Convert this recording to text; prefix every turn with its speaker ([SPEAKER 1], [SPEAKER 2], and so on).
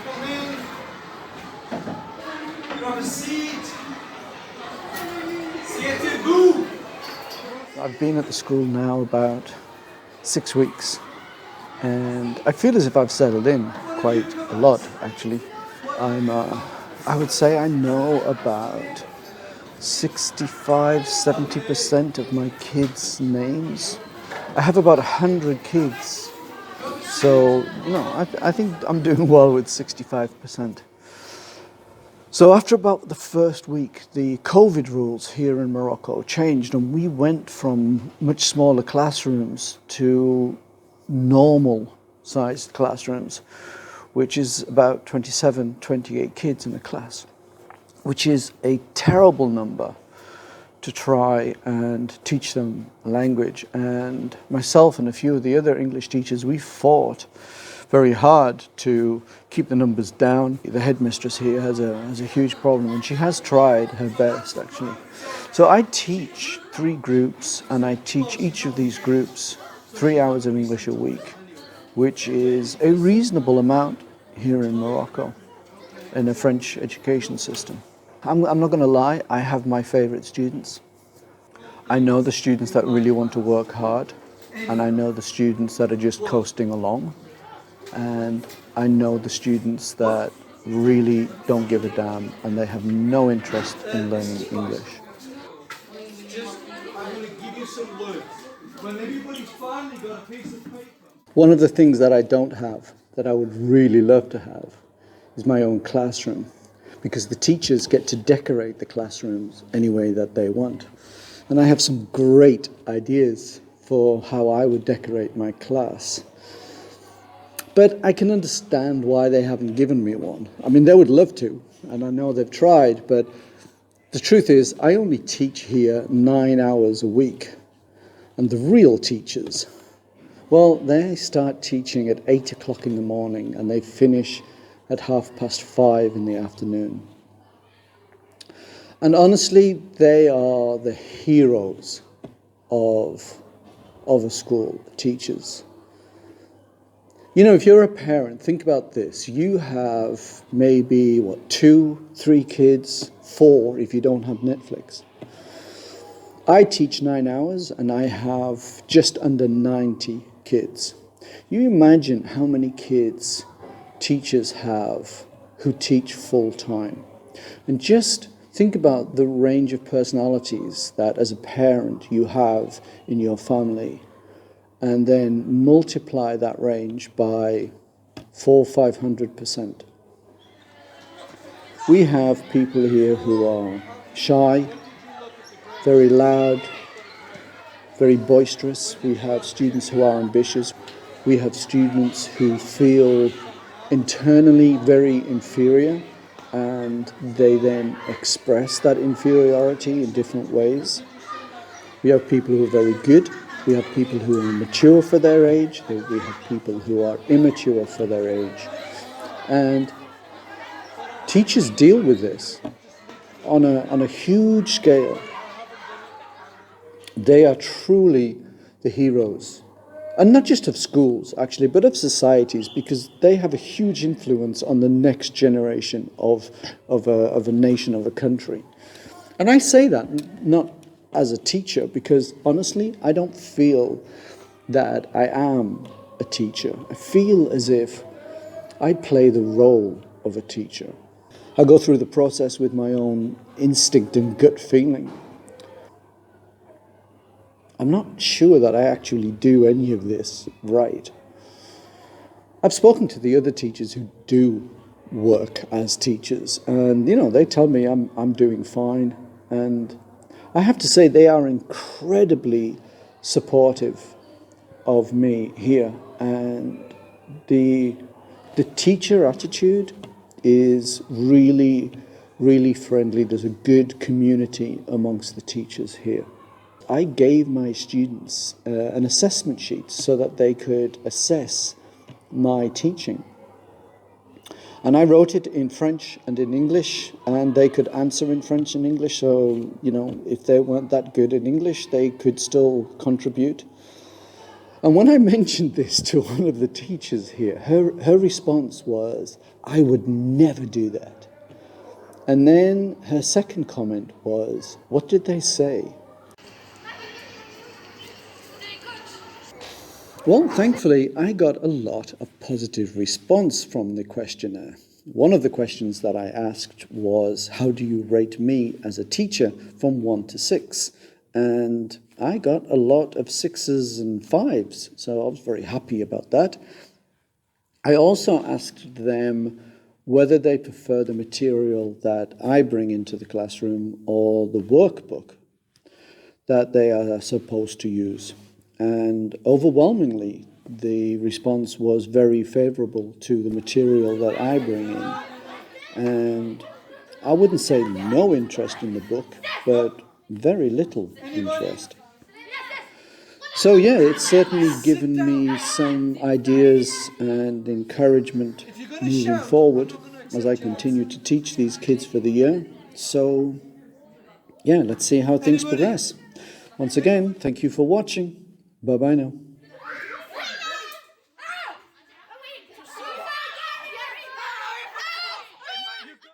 [SPEAKER 1] come in. Grab a seat. Siete-vous.
[SPEAKER 2] I've been at the school now about 6 weeks, and I feel as if I've settled in quite a lot, actually. I would say I know about 65–70% of my kids' names. I have about 100 kids, so I think I'm doing well with 65%. So after about the first week, the COVID rules here in Morocco changed, and we went from much smaller classrooms to normal sized classrooms, which is about 27, 28 kids in a class, which is a terrible number to try and teach them language. And myself and a few of the other English teachers, we fought very hard to keep the numbers down. The headmistress here has a huge problem, and she has tried her best, actually. So I teach 3 groups, and I teach each of these groups 3 hours of English a week, which is a reasonable amount here in Morocco in a French education system. I'm not going to lie, I have my favorite students. I know the students that really want to work hard, and I know the students that are just coasting along. And I know the students that really don't give a damn and they have no interest in learning English.
[SPEAKER 1] I'm going to give you some words. When everybody's finally got a piece of paper.
[SPEAKER 2] One of the things that I don't have, that I would really love to have, is my own classroom, because the teachers get to decorate the classrooms any way that they want. And I have some great ideas for how I would decorate my class. But I can understand why they haven't given me one. I mean, they would love to, and I know they've tried, but the truth is, I only teach here 9 hours a week. And the real teachers, well, they start teaching at 8 o'clock in the morning, and they finish at 5:30 in the afternoon. And honestly, they are the heroes of a school, the teachers. You know, if you're a parent, think about this. You have maybe, 2, 3 kids, 4 if you don't have Netflix. I teach 9 hours and I have just under 90 kids. You imagine how many kids teachers have who teach full time. And just think about the range of personalities that as a parent you have in your family, and then multiply that range by 400–500%. We have people here who are shy, very loud, very boisterous. We have students who are ambitious. We have students who feel internally very inferior, and they then express that inferiority in different ways. We have people who are very good. We have people who are mature for their age. We have people who are immature for their age. And teachers deal with this on a huge scale. They are truly the heroes. And not just of schools, actually, but of societies, because they have a huge influence on the next generation of a nation, of a country. And I say that not as a teacher, because honestly, I don't feel that I am a teacher. I feel as if I play the role of a teacher. I go through the process with my own instinct and gut feeling. I'm not sure that I actually do any of this right. I've spoken to the other teachers who do work as teachers, and they tell me I'm doing fine, and I have to say they are incredibly supportive of me here, and the teacher attitude is really, really friendly. There's a good community amongst the teachers here. I gave my students an assessment sheet so that they could assess my teaching. And I wrote it in French and in English, and they could answer in French and English. So, if they weren't that good in English, they could still contribute. And when I mentioned this to one of the teachers here, her response was, I would never do that. And then her second comment was, what did they say? Well, thankfully, I got a lot of positive response from the questionnaire. One of the questions that I asked was, how do you rate me as a teacher from 1 to 6? And I got a lot of 6s and 5s, so I was very happy about that. I also asked them whether they prefer the material that I bring into the classroom or the workbook that they are supposed to use. And overwhelmingly, the response was very favorable to the material that I bring in. And I wouldn't say no interest in the book, but very little interest. So yeah, it's certainly given me some ideas and encouragement moving forward as I continue to teach these kids for the year. So yeah, let's see how things progress. Once again, thank you for watching. Bye-bye now.